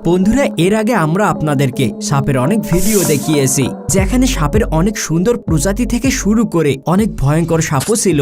বন্ধুরা, এর আগে আমরা আপনাদেরকে সাপের অনেক ভিডিও দেখিয়েছি, যেখানে সাপের অনেক সুন্দর প্রজাতি থেকে শুরু করে অনেক ভয়ঙ্কর সাপও ছিল।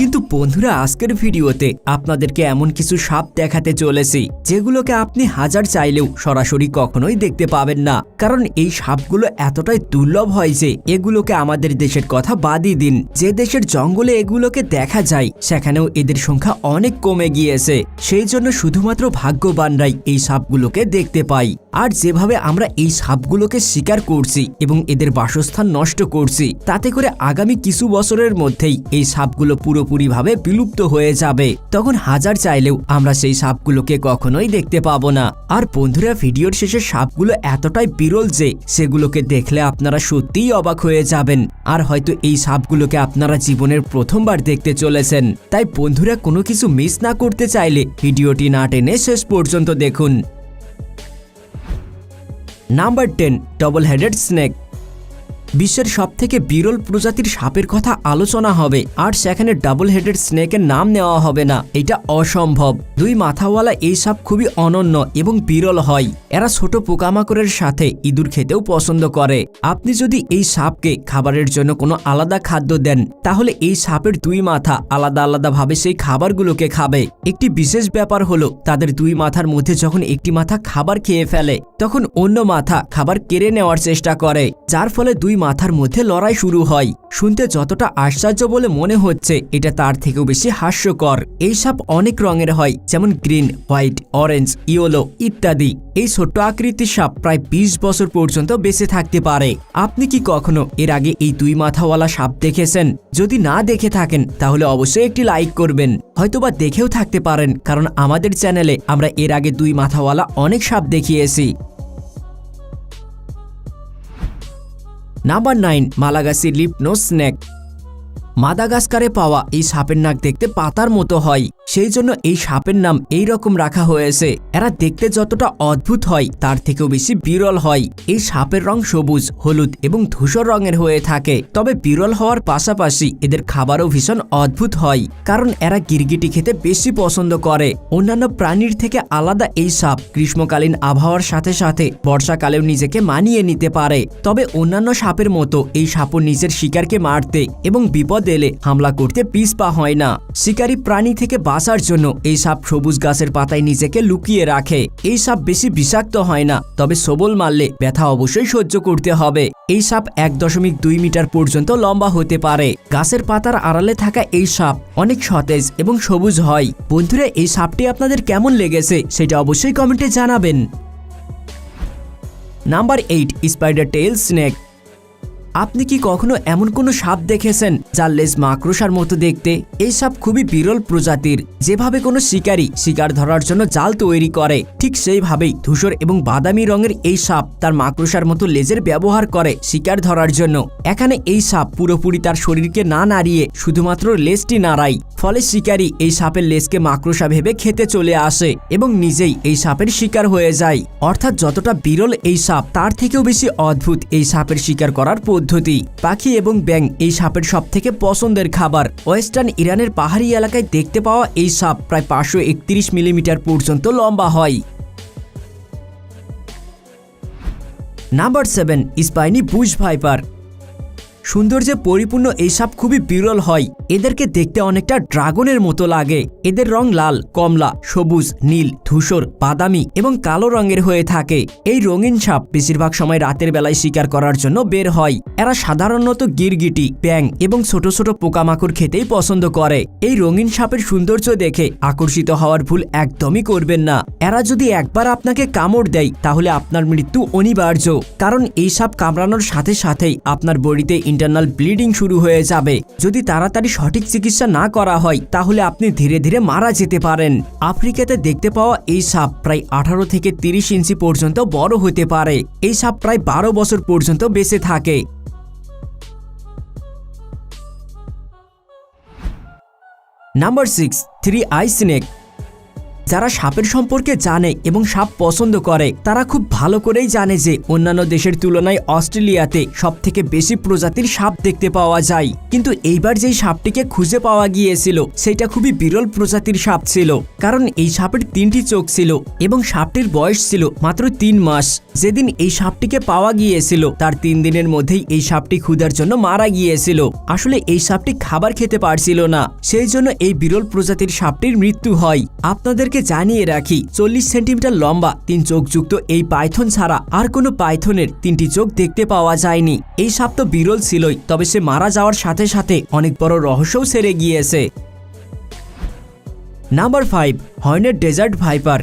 কিন্তু বন্ধুরা, আজকের ভিডিওতে আপনাদেরকে এমন কিছু সাপ দেখাতে চলেছি যেগুলোকে আপনি হাজার চাইলেও সরাসরি কখনোই দেখতে পাবেন না, কারণ এই সাপগুলো এতটাই দুর্লভ হয় যে এগুলোকে আমাদের দেশের কথা বাদই দিন, যে দেশের জঙ্গলে এগুলোকে দেখা যায় সেখানেও এদের সংখ্যা অনেক কমে গিয়েছে। সেই জন্য শুধুমাত্র ভাগ্যবানরাই এই সাপগুলোকে দেখতে পাই। আর যেভাবে আমরা এই সাপগুলোকে শিকার করছি এবং এদের বাসস্থান নষ্ট করছি, তাতে করে আগামী কিছু বছরের মধ্যেই এই সাপগুলো পুরোপুরিভাবে বিলুপ্ত হয়ে যাবে। তখন হাজার চাইলেও আমরা সেই সাপগুলোকে কখনোই দেখতে পাবো না। আর বন্ধুরা, ভিডিওর শেষে সাপগুলো এতটাই বিরল যে সেগুলোকে দেখলে আপনারা সত্যিই অবাক হয়ে যাবেন। আর হয়তো এই সাপগুলোকে আপনারা জীবনের প্রথমবার দেখতে চলেছেন। তাই বন্ধুরা, কোনো কিছু মিস না করতে চাইলে ভিডিওটি না টেনে শেষ পর্যন্ত দেখুন। Number 10, double headed snake. বিশ্বের সবথেকে বিরল প্রজাতির সাপের কথা আলোচনা হবে, আর সেখানে ডাবল হেডেড স্নেকের নাম নেওয়া হবে না, এটা অসম্ভব। দুই মাথাওয়ালা এই সাপ খুবই অনন্য এবং বিরল হয়। এরা ছোট পোকামাকড়ের সাথে ইঁদুর খেতেও পছন্দ করে। আপনি যদি এই সাপকে খাবারের জন্য কোনো আলাদা খাদ্য দেন, তাহলে এই সাপের দুই মাথা আলাদা আলাদাভাবে সেই খাবারগুলোকে খাবে। একটি বিশেষ ব্যাপার হলো, তাদের দুই মাথার মধ্যে যখন একটি মাথা খাবার খেয়ে ফেলে, তখন অন্য মাথা খাবার কেড়ে নেওয়ার চেষ্টা করে, যার ফলে দুই মাথার মধ্যে লড়াই শুরু হয়। শুনতে যতটা আশ্চর্য বলে মনে হচ্ছে, এটা তার থেকেও বেশি হাস্যকর। এই সাপ অনেক রঙের হয়, যেমন গ্রিন, হোয়াইট, অরেঞ্জ, ইয়েলো ইত্যাদি। এই ছোট্ট আকৃতির সাপ প্রায় 20 বছর পর্যন্ত বেঁচে থাকতে পারে। আপনি কি কখনো এর আগে এই দুই মাথাওয়ালা সাপ দেখেছেন? যদি না দেখে থাকেন তাহলে অবশ্যই একটি লাইক করবেন। হয়তোবা দেখেও থাকতে পারেন, কারণ আমাদের চ্যানেলে আমরা এর আগে দুই মাথাওয়ালা অনেক সাপ দেখিয়েছি। Number 9, Malagasy leaf nose snake. মাদাগাস্কারে পাওয়া এই সাপের নাক দেখতে পাতার মতো হয়, সেই জন্য এই সাপের নাম এই রকম রাখা হয়েছে। এরা দেখতে যতটা অদ্ভুত হয়, তার থেকেও বেশি বিরল হয়। এই সাপের রং সবুজ, হলুদ এবং ধূসর রঙের হয়ে থাকে। তবে বিরল হওয়ার পাশাপাশি এদের খাবারও ভীষণ অদ্ভুত হয়, কারণ এরা গিরগিটি খেতে বেশি পছন্দ করে। অন্যান্য প্রাণীর থেকে আলাদা এই সাপ গ্রীষ্মকালীন আবহাওয়ার সাথে সাথে বর্ষাকালেও নিজেকে মানিয়ে নিতে পারে। তবে অন্যান্য সাপের মতো এই সাপও নিজের শিকারকে মারতে এবং বিপদ এলে হামলা করতে পিছপা হয় না। শিকারী প্রাণী থেকে বাঁচার জন্য এই সাপ সবুজ গাছের পাতায় নিজেকে লুকিয়ে রাখে। এই সাপ বেশি বিষাক্ত হয় না, তবে সবল মারলে ব্যথা অবশ্যই সহ্য করতে হবে। এই সাপ 1.2 মিটার পর্যন্ত লম্বা হতে পারে। গাছের পাতার আড়ালে থাকা এই সাপ অনেক সতেজ এবং সবুজ হয়। বন্ধুরা, এই সাপটি আপনাদের কেমন লেগেছে সেটা অবশ্যই কমেন্টে জানাবেন। Number 8, spider tail snake. আপনি কি কখনো এমন কোনো সাপ দেখেছেন যার লেজ মাকড়সার মতো দেখতে? এই সাপ খুবই বিরল প্রজাতির। যেভাবে কোনো শিকারী শিকার ধরার জন্য জাল তৈরি করে, ঠিক সেইভাবেই ধূসর এবং বাদামি রঙের এই সাপ তার মাকড়সার মতো লেজের ব্যবহার করে শিকার ধরার জন্য। এখানে এই সাপ পুরোপুরি তার শরীরকে না নাড়িয়ে শুধুমাত্র লেজটি নাড়ায়, ফলে শিকারী এই সাপের লেজকে মাকড়সা ভেবে খেতে চলে আসে এবং নিজেই এই সাপের শিকার হয়ে যায়। অর্থাৎ যতটা বিরল এই সাপ, তার থেকেও বেশি অদ্ভুত এই সাপের শিকার করার পদ্ধতি। পাখি এবং ব্যাঙ এই সাপের সবথেকে পছন্দের খাবার। ওয়েস্টার্ন ইরানের পাহাড়ি এলাকায় দেখতে পাওয়া এই সাপ প্রায় 531 মিলিমিটার পর্যন্ত লম্বা হয়। Number 7, spiny Bush viper. সৌন্দর্যে পরিপূর্ণ এই সাপ খুবই বিরল হয়। এদেরকে দেখতে অনেকটা ড্রাগনের মতো লাগে। এদের রং লাল, কমলা, সবুজ, নীল, ধূসর, বাদামি এবং কালো রঙের হয়ে থাকে। এই রঙিন সাপ বেশিরভাগ সময় রাতের বেলায় শিকার করার জন্য বের হয়। এরা সাধারণত গিরগিটি, ব্যাঙ এবং ছোট ছোট পোকামাকড় খেতেই পছন্দ করে। এই রঙিন সাপের সৌন্দর্য দেখে আকর্ষিত হওয়ার ভুল একদমই করবেন না। এরা যদি একবার আপনাকে কামড় দেয়, তাহলে আপনার মৃত্যু অনিবার্য, কারণ এই সাপ কামড়ানোর সাথে সাথেই আপনার বডিতে ইন্টারনাল ব্লিডিং শুরু হয়ে যাবে। যদি তাড়াতাড়ি সঠিক চিকিৎসা না করা হয়, তাহলে আপনি ধীরে ধীরে মারা যেতে পারেন। আফ্রিকাতে দেখতে পাওয়া এই সাপ প্রায় 18 থেকে 30 ইঞ্চি পর্যন্ত বড় হতে পারে। এই সাপ প্রায় 12 বছর পর্যন্ত বেঁচে থাকে। Number 6, 3 I snake. যারা সাপের সম্পর্কে জানে এবং সাপ পছন্দ করে তারা খুব ভালো করেই জানে যে অন্যান্য দেশের তুলনায় অস্ট্রেলিয়াতে সবথেকে বেশি প্রজাতির সাপ দেখতে পাওয়া যায়। কিন্তু এইবার যেই সাপটিকে খুঁজে পাওয়া গিয়েছিল সেটা খুবই বিরল প্রজাতির সাপ ছিল, কারণ এই সাপের 3টি চোখ ছিল এবং সাপটির বয়স ছিল মাত্র 3 মাস। যেদিন এই সাপটিকে পাওয়া গিয়েছিল তার 3 দিনের মধ্যেই এই সাপটি ক্ষুধার জন্য মারা গিয়েছিল। আসলে এই সাপটি খাবার খেতে পারছিল না, সেই জন্য এই বিরল প্রজাতির সাপটির মৃত্যু হয়। আপনাদেরকে জানিয়ে রাখি, 40 সেন্টিমিটার লম্বা 3 চোখযুক্ত এই পাইথন ছাড়া আর কোনো পাইথনের 3টি চোখ দেখতে পাওয়া যায়নি। এই সাপ তো বিরল ছিলই, তবে সে মারা যাওয়ার সাথে সাথে অনেক বড় রহস্যও সেরে গিয়েছে। Number 5, hornet desert viper.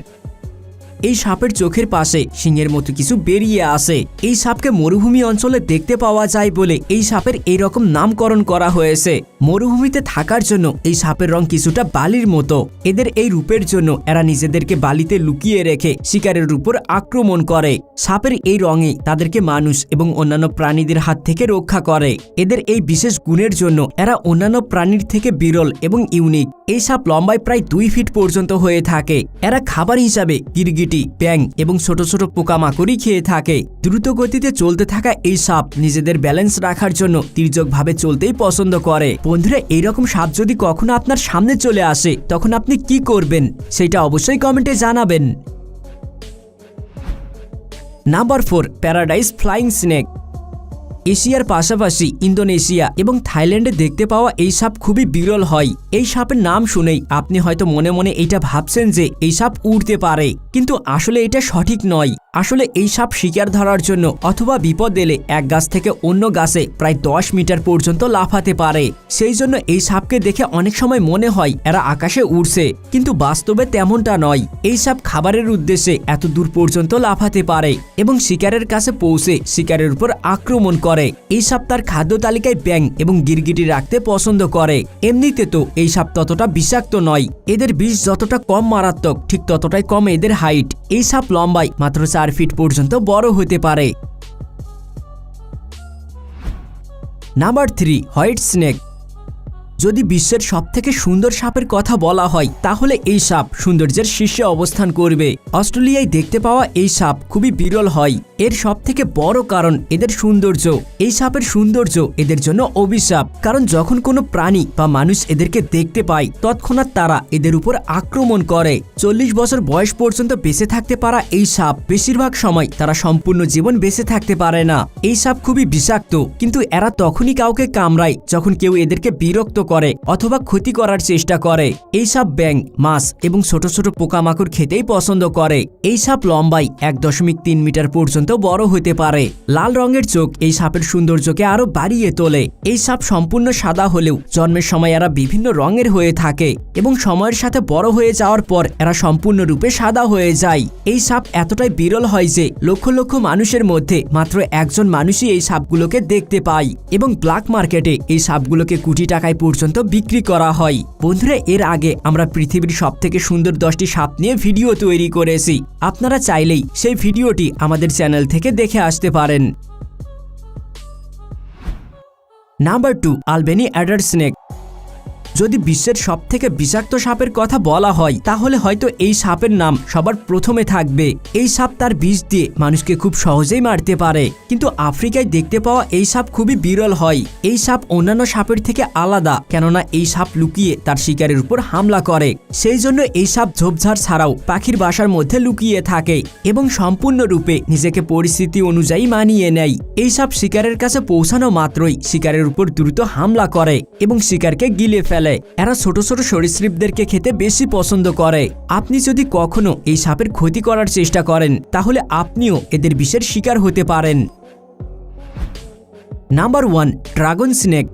এই সাপের চোখের পাশে সিংহের মতো কিছু বেরিয়ে আসে। এই সাপকে মরুভূমি অঞ্চলে দেখতে পাওয়া যায় বলে এই সাপের এই রকম নামকরণ করা হয়েছে। মরুভূমিতে থাকার জন্য এই সাপের রং কিছুটা বালির মতো। এদের এই রূপের জন্য এরা নিজেদেরকে বালিতে লুকিয়ে রেখে শিকারের উপর আক্রমণ করে। সাপের এই রঙে তাদেরকে মানুষ এবং অন্যান্য প্রাণীদের হাত থেকে রক্ষা করে। এদের এই বিশেষ গুণের জন্য এরা অন্যান্য প্রাণীর থেকে বিরল এবং ইউনিক। এই সাপ লম্বায় প্রায় 2 ফিট পর্যন্ত হয়ে থাকে। এরা খাবার হিসাবে গিরগিটি, ব্যাঙ এবং ছোট ছোট পোকামাকড়ই খেয়ে থাকে। দ্রুত গতিতে চলতে থাকা এই সাপ নিজেদের ব্যালেন্স রাখার জন্য তির্যকভাবে চলতেই পছন্দ করে। বন্ধুরা, এইরকম সাপ যদি কখনো আপনার সামনে চলে আসে তখন আপনি কি করবেন সেটা অবশ্যই কমেন্টে জানাবেন। Number 4, paradise flying snake. এশিয়ার পাশাপাশি ইন্দোনেশিয়া এবং থাইল্যান্ডে দেখতে পাওয়া এই সাপ খুবই বিরল হয়। এই সাপের নাম শুনেই আপনি হয়তো মনে মনে এটা ভাবছেন যে এই সাপ উড়তে পারে, কিন্তু আসলে এটা সঠিক নয়। আসলে এই সাপ শিকার ধরার জন্য অথবা বিপদ এলে এক গাছ থেকে অন্য গাছে প্রায় 10 মিটার পর্যন্ত লাফাতে পারে। সেই জন্য এই সাপকে দেখে অনেক সময় মনে হয় এরা আকাশে উড়ছে, কিন্তু বাস্তবে তেমনটা নয়। এই সাপ খাবারের উদ্দেশ্যে এত দূর পর্যন্ত লাফাতে পারে এবং শিকারের কাছে পৌঁছে শিকারের উপর আক্রমণ করে। এই সাপ তার খাদ্য তালিকায় ব্যাঙ এবং গিরগিটি রাখতে পছন্দ করে। এমনিতে তো এই সাপ ততটা বিষাক্ত নয়। এদের বিষ যতটা কম মারাত্মক ঠিক ততটাই কম এদের হাইট। এই সাপ লম্বায় মাত্র 4 ফিট পর্যন্ত বড় হতে পারে। Number 3, white snake. যদি বিশ্বের সবথেকে সুন্দর সাপের কথা বলা হয় তাহলে এই সাপ সৌন্দর্যের শীর্ষে অবস্থান করবে। অস্ট্রেলিয়ায় দেখতে পাওয়া এই সাপ খুবই বিরল হয়। এর সবথেকে বড় কারণ এদের সৌন্দর্য। এই সাপের সৌন্দর্য এদের জন্য অভিশাপ, কারণ যখন কোনো প্রাণী বা মানুষ এদেরকে দেখতে পায় তৎক্ষণাৎ তারা এদের উপর আক্রমণ করে। 40 বছর বয়স পর্যন্ত বেঁচে থাকতে পারা এই সাপ বেশিরভাগ সময় তারা সম্পূর্ণ জীবন বেঁচে থাকতে পারে না। এই সাপ খুবই বিষাক্ত, কিন্তু এরা তখনই কাউকে কামড়ায় যখন কেউ এদেরকে বিরক্ত করে অথবা ক্ষতি করার চেষ্টা করে। এই সাপ ব্যাঙ, মাছ এবং ছোট ছোট পোকামাকড় খেতেই পছন্দ করে। এই সাপ লম্বায় 1.3 মিটার পর্যন্ত বড় হতে পারে। লাল রঙের চোখ এই সাপের সৌন্দর্যকে আরো বাড়িয়ে তোলে। এই সাপ সম্পূর্ণ সাদা হলেও জন্মের সময় এরা বিভিন্ন রঙের হয়ে থাকে এবং সময়ের সাথে বড় হয়ে যাওয়ার পর এরা সম্পূর্ণরূপে সাদা হয়ে যায়। এই সাপ এতটাই বিরল হয় যে লক্ষ লক্ষ মানুষের মধ্যে মাত্র একজন মানুষই এই সাপগুলোকে দেখতে পায় এবং ব্ল্যাক মার্কেটে এই সাপগুলোকে কোটি টাকায় পর্যন্ত বিক্রি করা হয়। বন্ধুরা, এর আগে আমরা পৃথিবীর সবথেকে সুন্দর 10টি সাপ নিয়ে ভিডিও তৈরি করেছি। আপনারা চাইলেই সেই ভিডিওটি আমাদের চ্যানেল থেকে দেখে আসতে পারেন। Number 2, আলবেনি Eder snake. যদি বিশ্বের সবথেকে বিষাক্ত সাপের কথা বলা হয় তাহলে হয়তো এই সাপের নাম সবার প্রথমে থাকবে। এই সাপ তার বিষ দিয়ে মানুষকে খুব সহজেই মারতে পারে, কিন্তু আফ্রিকায় দেখতে পাওয়া এই সাপ খুবই বিরল হয়। এই সাপ অন্যান্য সাপের থেকে আলাদা, কেননা এই সাপ লুকিয়ে তার শিকারের উপর হামলা করে। সেই জন্য এই সাপ ঝোপঝাড় ছাড়াও পাখির বাসার মধ্যে লুকিয়ে থাকে এবং সম্পূর্ণরূপে নিজেকে পরিস্থিতি অনুযায়ী মানিয়ে নেয়। এই সাপ শিকারের কাছে পৌঁছানো মাত্রই শিকারের উপর দ্রুত হামলা করে এবং শিকারকে গিলে ফেলে। এরা ছোট ছোট সরীসৃপদেরকে খেতে বেশি পছন্দ করে। আপনি যদি কখনো এই সাপের ক্ষতি করার চেষ্টা করেন তাহলে আপনিও এদের বিষের শিকার হতে পারেন। Number 1, dragon snake.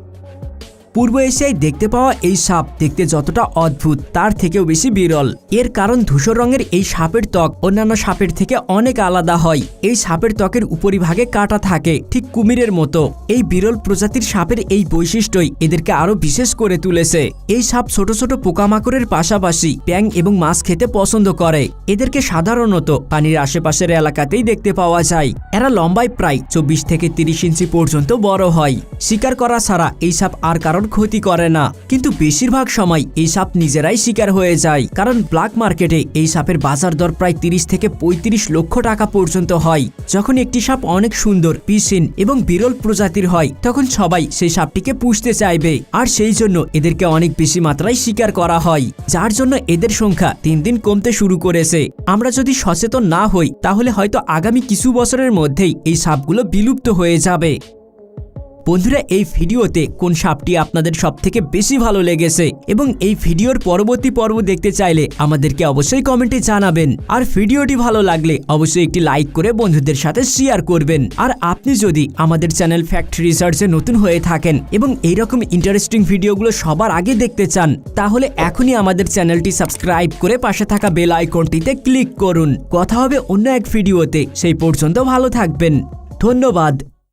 পূর্ব এশিয়ায় দেখতে পাওয়া এই সাপ দেখতে যতটা অদ্ভুত তার থেকেও বেশি বিরল। এর কারণ ধূসর রঙের এই সাপের ত্বক অন্যান্য সাপের থেকে অনেক আলাদা হয়। এই সাপের ত্বকের উপরিভাগে কাটা থাকে, ঠিক কুমিরের মতো। এই বিরল প্রজাতির সাপের এই বৈশিষ্ট্যই এদেরকে আরো বিশেষ করে তুলেছে। এই সাপ ছোট ছোট পোকামাকড়ের পাশাপাশি ব্যাঙ এবং মাছ খেতে পছন্দ করে। এদেরকে সাধারণত পানির আশেপাশের এলাকাতেই দেখতে পাওয়া যায়। এরা লম্বায় প্রায় 24 থেকে 30 ইঞ্চি পর্যন্ত বড় হয়। শিকার করা ছাড়া এই সাপ আর কারো কারোর ক্ষতি করে না, কিন্তু বেশিরভাগ সময় এই সাপ নিজেরাই শিকার হয়ে যায়, কারণ ব্ল্যাক মার্কেটে এই সাপের বাজার দর প্রায় 30 থেকে 35 লক্ষ টাকা পর্যন্ত হয়। যখন একটি সাপ অনেক সুন্দর, পিসিন এবং বিরল প্রজাতির হয়, তখন সবাই সেই সাপটিকে পুষতে চাইবে, আর সেই জন্য এদেরকে অনেক বেশি মাত্রায় শিকার করা হয়, যার জন্য এদের সংখ্যা দিন দিন কমতে শুরু করেছে। আমরা যদি সচেতন না হই তাহলে হয়তো আগামী কিছু বছরের মধ্যেই এই সাপগুলো বিলুপ্ত হয়ে যাবে। বন্ধুরা, এই ভিডিওতে কোন সাপটি আপনাদের সবথেকে বেশি ভালো লেগেছে এবং এই ভিডিওর পরবর্তী পর্ব দেখতে চাইলে আমাদেরকে অবশ্যই কমেন্টে জানাবেন। আর ভিডিওটি ভালো লাগলে অবশ্যই একটি লাইক করে বন্ধুদের সাথে শেয়ার করবেন। আর আপনি যদি আমাদের চ্যানেল ফ্যাক্ট রিসার্চে নতুন হয়ে থাকেন এবং এইরকম ইন্টারেস্টিং ভিডিওগুলো সবার আগে দেখতে চান, তাহলে এখনই আমাদের চ্যানেলটি সাবস্ক্রাইব করে পাশে থাকা বেল আইকনটিতে ক্লিক করুন। কথা হবে অন্য এক ভিডিওতে, সেই পর্যন্ত ভালো থাকবেন। ধন্যবাদ।